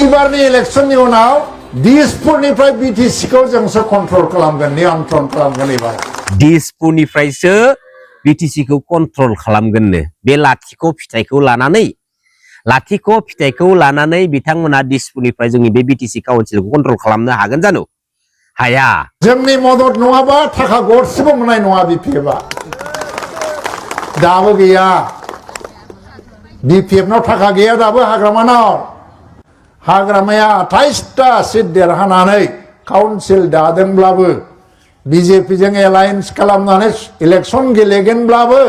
एबारनि इलेक्शननि उनाव दिसपुरनिफ्राय बिटिसिखौ जोंसो कन्ट्रल खालामगोन नियन्त्रण खालामगोन एबार दिसपुरनिफ्रायसो बिटिसिखौ कन्ट्रल खालामगोननो बे लाथिख' फिथाइखौ लानानै बिथांमोना दिसपुरनिफ्राय जोंनि बे बिटिसि काउन्सिलखौ कन्ट्रल खालामनो हागोन जानो हाया जोंनि मदद नङाबा थाखा गरसेबो मोननाय नङा बिपिएफआ दाबो गैया बिपिएफनाव थाखा गैया दाबो हाग्रामाया 28टा सिट देरहानानै काउन्सिल दादोंब्लाबो बिजेपिजों एलायन्स खालामनानै इलेक्शन गेलेगोनब्लाबो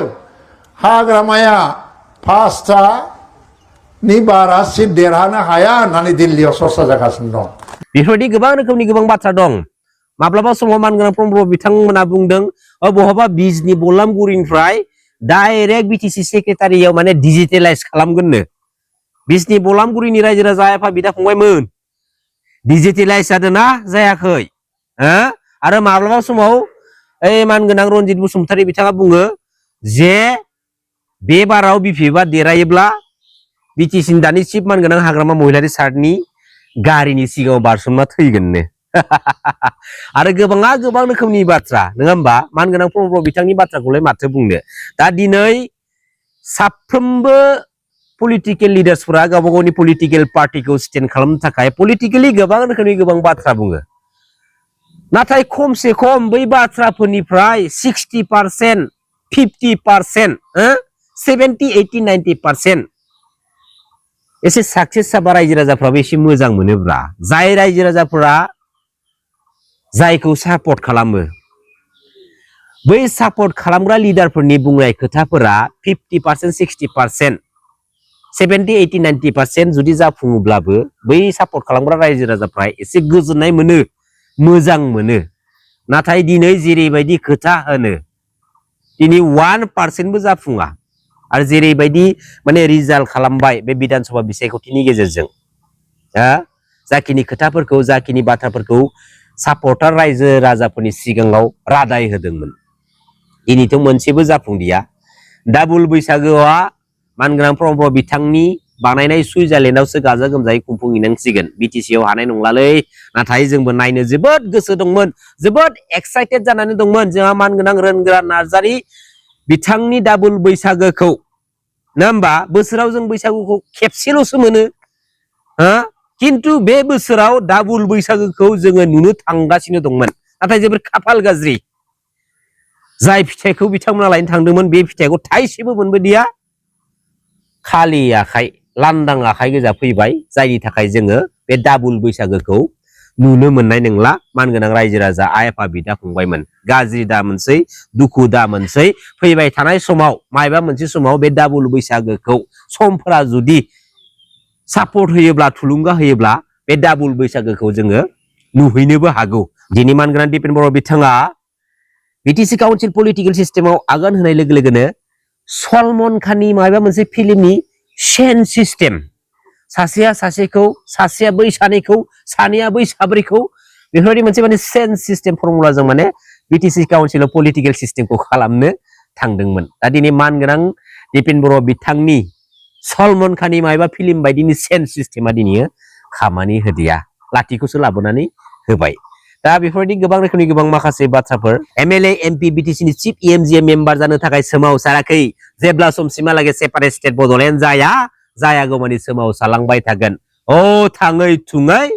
हाग्रामाया 5टानि बारा सिट देरहानो हाया होननानै दिल्लीयाव सरसा जागासिनो दं बेफोरबायदि गोबां रोखोमनि गोबां बाथ्रा दं माब्लाबा समाव मानगोनां प्रमद बिथांमोना बुंदों बहाबा बिजनि बलामगुरिनिफ्राय डाइरेक्ट बिटिसि सेक्रेटारियाव माने डिजिटेलाइज खालामगोननो बिजनि बलामगुरिनि रायजो राजा आफा बिदा फंबायमोन डिजिटेलाइज जादोंना जायाखै आरो माब्लाबा समाव मानगोनां रनजित बसुमतारी बिथाङा बुङो जे बे बाराव बिपिएफआ देरहायोब्ला बिटिसिनि दानि चिफ मानगोनां हाग्रामा महिलारि सार्टनि गारिनि सिगाङाव बारसोमना थैगोननो आरो गोबां रोखोमनि बाथ्रा नङा होमबा मानगोनां प्रमद बिथांनि बाथ्राखौलाय माथो बुंनो दा दिनै साफ्रोमबो पलिटिकेल लिडार्सफोरा गावबा गावनि पलिटिकेल पार्टिखौ स्टेन्ड खालामनो थाखाय पलिटिकेलि गोबां रोखोमनि गोबां बाथ्रा बुङो नाथाय खमसे खम बै बाथ्राफोरनिफ्राय 60% 50% 70 80 90% एसे साक्सेस जाबा रायजो राजाफ्राबो एसे मोजां मोनोब्रा जाय रायजो राजाफोरा जायखौ सापर्ट खालामो बै सापर्ट खालामग्रा लिडारफोरनि बुंनाय खोथाफोरा 50% 60% 70 80 90% जुदि जाफुङोब्लाबो बै सापर्ट खालामग्रा रायजो राजाफ्रा एसे गोजोननाय मोनो मोजां मोनो नाथाय दिनै जेरैबायदि खोथा होनो दिनै 1% बो जाफुङा आरो जेरैबायदि माने रिजाल्ट खालामबाय बे बिधान सभा बिसायख'थिनि गेजेरजों जाखिनि खोथाफोरखौ जाखिनि बाथ्राफोरखौ सापर्टार रायजो राजाफोरनि सिगाङाव रादाय होदोंमोन दिनैथ' मोनसेबो जाफुंदिया डाबल बैसागोआ मानगोनां प्रमद बिथांनि बानायनाय सुइजारलेण्डआवसो गाजा गोमजायै खुंफुंहैनांसिगोन बिटिसिआव हानाय नंलालै नाथाय जोंबो नायनो जोबोद गोसो दंमोन जोबोद एक्साइटेड जानानै दंमोन जोंहा मानगोनां रोनगोरा नार्जारि बिथांनि डाबल बैसागोखौ नङा होमबा बोसोराव जों बैसागुखौ खेबसेल'सो मोनो किन्तु बे बोसोराव डाबल बैसागोखौ जोङो नुनो थांगासिनो दंमोन नाथाय जोबोद खाफाल गाज्रि जाय फिथाइखौ बिथांमोना लायनो थांदोंमोन बे फिथाइखौ थाइसेबो मोनबोदिया खालि आखाइ लांदां आखाइ गोजा फैबाय जायनि थाखाय जोङो बे डाबल बैसागोखौ नुनो मोननाय नंला मानगोनां रायजो राजा आइ आफा बिदा फंबायमोन गाज्रि दा मोनसै दुखु दा मोनसै फैबाय थानाय समाव माबा मोनसे समाव बे डाबल बैसागोखौ समफोरा जुदि सापर्ट होयोब्ला थुलुंगा होयोब्ला बे डाबल बैसागोखौ जोङो नुहैनोबो हागौ दिनै मानगोनां दिपेन बर' बिथाङा बिटिसि काउन्सिल पलिटिकेल सिस्टेमाव आगान होनाय लोगो लोगोनो सलमन खाननि माबा मोनसे फिल्मनि सेन सिस्टेम सासेया सासेखौ सासेया बै सानैखौ सानैया बै साब्रैखौ बेफोरबायदि मोनसे माने सेन सिस्टेम फर्मुलाजों माने बिटिसि काउन्सिलाव पलिटिकेल सिस्टेमखौ खालामनो थांदोंमोन दा दिनै मानगोनां दिपेन बर' बिथांनि सलमन खाननि माबा फिल्म बायदिनि सेन सिस्टेमा दिनै खामानि होदिया लाथिखौसो लाबोनानै होबाय दा बेफोरबायदि गोबां रोखोमनि गोबां माखासे बाथ्राफोर एमएलए एमपि बिटिसिनि चिफ इएमजिए मेम्बार जानो थाखाय सोमावसाराखै जेब्ला समसिमहालागै सेपारेट स्टेट बड'लेण्ड जायागौमानि सोमावसारलांबाय थागोन थाङै थुङै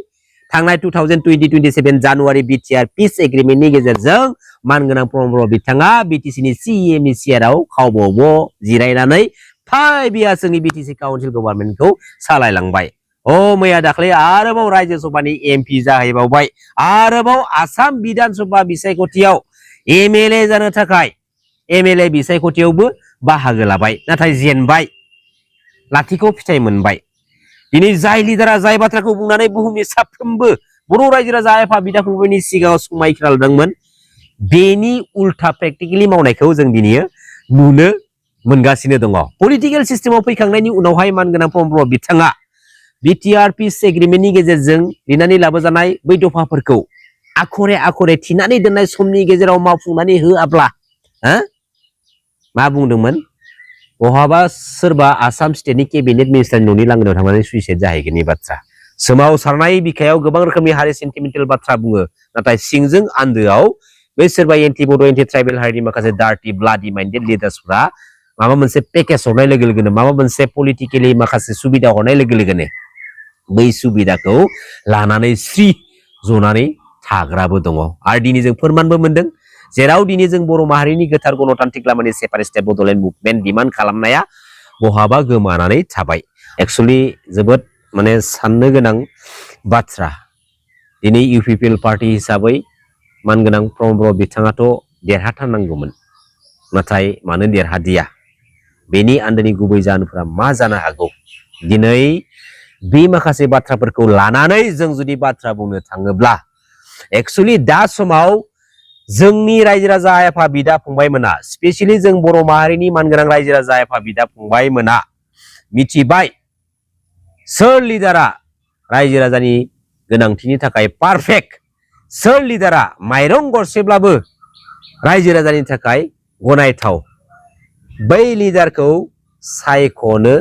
थांनाय 2027 जानुवारि बिटिआर पिस एग्रिमेन्टनि गेजेरजों मानगोनां प्रमद बिथाङा बिटिसिनि सिएमनि चेयाराव खावब'ब' जिरायनानै 5 इयार्स जोंनि बिटिसि काउन्सिल गभर्नमेन्टखौ सालायलांबाय मैया दाख्लै आरोबाव राज्य सभानि एमपि जाहैबावबाय आरोबाव आसाम बिधान सभा बिसायख'थियाव एमएलए जानो थाखाय एमएलए बिसायख'थियावबो बाहागो लाबाय नाथाय जेनबाय लाथिख' फिथाइ मोनबाय दिनै जाय लिडारा जाय बाथ्राखौ बुंनानै बुहुमनि साफ्रोमबो बर' रायजो राजा आफा बिदा फंबायनि सिगाङाव समायख्रालदोंमोन बेनि उल्था प्रेक्टिकेलि मावनायखौ जों दिनै नुनो मोनगासिनो दङ पलिटिकेल सिस्टेमाव फैखांनायनि उनावहाय मानगोनां प्रमद बिथाङा बिटिआर पिस एग्रिमेन्टनि गेजेरजों लिरनानै लाबोजानाय बै दफाफोरखौ आखरे थिनानै दोननाय समनि गेजेराव मावफुंनानै होआब्ला मा बुंदोंमोन बहाबा सोरबा आसाम स्टेटनि केबिनेट मिनिस्टारनि न'नि लांगोनायाव थांनानै सुइसाइड जाहैगोननि बाथ्रा सोमावसारनाय बिखायाव गोबां रोखोमनि हारि सेन्टिमेन्टेल बाथ्रा बुङो नाथाय सिंजों आन्दोआव बै सोरबा एन्टि बड' एन्टि ट्राइबेल हारिनि माखासे डार्टि ब्लाडि माइन्डेड लिडार्सफ्रा माबा मोनसे पेकेज हरनाय लोगो लोगोनो माबा मोनसे पलिटिकेलि माखासे सुबिदा हरनाय लोगो लोगोनो बै सुबिदाखौ लानानै स्रि जनानै थाग्राबो दङ आरो दिनै जों फोरमानबो मोनदों जेराव दिनै जों बर' माहारिनि गोथार गणतान्त्रिक लामानि सेपारेटिस्ट बड'लेण्ड मुभमेन्ट डिमान्ड खालामनाया बहाबा गोमानानै थाबाय एक्चुअली जोबोद माने साननो गोनां बाथ्रा दिनै इउपिपिएल पार्टी हिसाबै मानगोनां प्रमद बर' बिथाङाथ' देरहाथारनांगौमोन नाथाय मानो देरहादिया बेनि आन्दोनि गुबै जाहोनफोरा मा जानो हागौ दिनै बे माखासे बाथ्राफोरखौ लानानै जों जुदि बाथ्रा बुंनो थाङोब्ला एक्चुअली दा समाव जोंनि रायजो राजा आफा बिदा फंबायमोना स्पेशली जों बर' माहारिनि मानगोनां रायजो राजा आफा बिदा फंबायमोना मिथिबाय सोर लिडारा रायजो राजानि गोनांथिनि थाखाय पारफेक्ट सोर लिडारा माइरं गरसेब्लाबो रायजो राजानि थाखाय गनायथाव बै लिडारखौ सायख'नो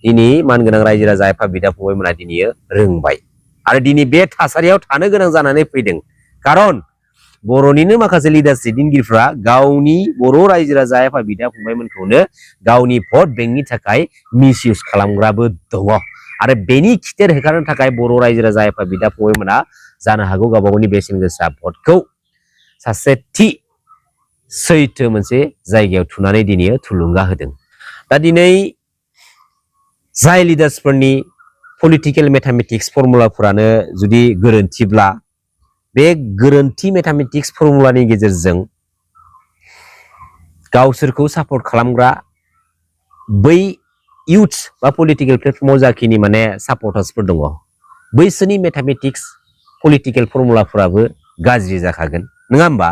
दिनै मानगोनां रायजो राजा आफा बिदा फंबायमोना दिनै रोंबाय आरो दिनै बे थासारियाव थानो गोनां जानानै फैदों खारन बर'निनो माखासे लिडार्स दैदेनगिरिफ्रा गावनि बर' रायजो राजा आफा बिदा फंबायमोनखौनो गावनि भट बेंकनि थाखाय मिसइउज खालामग्राबो दङ आरो बेनि खिथेर होखारनो थाखाय बर' रायजो राजा आफा बिदा फंबायमोना जानो हागौ गावबा गावनि बेसेन गोसा भटखौ सासे थि सैथो मोनसे जायगायाव थुनानै दिनै थुलुंगा होदों दा दिनै जाय लिडार्सफोरनि पलिटिकेल मेथामेटिक्स फर्मुलाफोरानो जुदि गोरोन्थिब्ला बे गोरोन्थि मेथामेटिक्स फर्मुलानि गेजेरजों गावसोरखौ सापर्ट खालामग्रा बै इउथ्स बा पलिटिकेल प्लेटफर्माव जाखिनि माने सापर्टार्सफोर दङ बैसोरनि मेथामेटिक्स पलिटिकेल फर्मुलाफोराबो गाज्रि जाखागोन नङा होमबा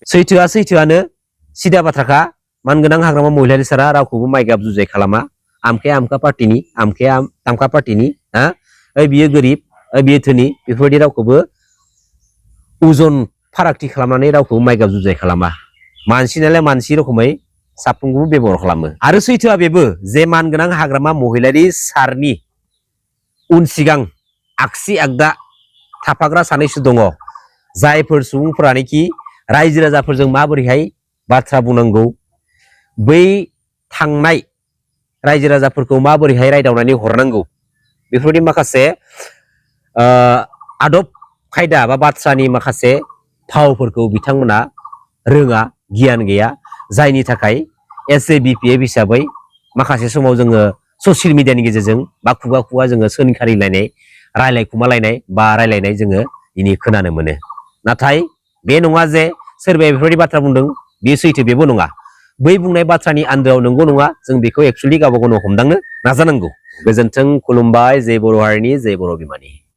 सैथोआ सैथोआनो सिदा बाथ्राखा मानगोनां हाग्रामा महिलारि सारा रावखौबो माइगाब जुजाय खालामा आमखाया आमखा पार्टिनि आमखाया आमखा पार्टिनि बियो गोरिब बियो धोनि बेफोरबायदि रावखौबो उजन फारागथि खालामनानै रावखौ माइगाब जुजाय खालामा मानसि नालाय मानसि रोखोमै साफ्रोमखौबो बेबहार खालामो आरो सैथोआ बेबो जे मानगोनां हाग्रामा महिलारि सारनि उन सिगां आगसि आगदा थाफाग्रा सानैसो दङ जायफोर सुबुंफोरानोखि रायजो राजाफोरजों माबोरैहाय बाथ्रा बुंनांगौ बै थांनाय रायजो राजाफोरखौ माबोरैहाय रायदावनानै हरनांगौ बेफोरबायदि माखासे आदब खायदा बा बाथ्रानि माखासे फावफोरखौ बिथांमोना रोङा गियान गैया जायनि थाखाय SABPF हिसाबै माखासे समाव जोङो ससियेल मिडियानि गेजेरजों बा खुगा खुगा जोङो सोंखारिलायनाय रायलायखुमालायनाय बा रायलायनाय जोङो दिनै खोनानो मोनो नाथाय बे नङा जे सोरबाया बेफोरबायदि बाथ्रा बुंदों बे सैथो बेबो नङा बै बुंनाय बाथ्रानि आन्दोआव नंगौ नङा जों बेखौ एक्चुअली गावबा गावनो हमदांनो नाजानांगौ गोजोन्थों खुलुमबाय जय बर' हारिनि जय बर' बिमानि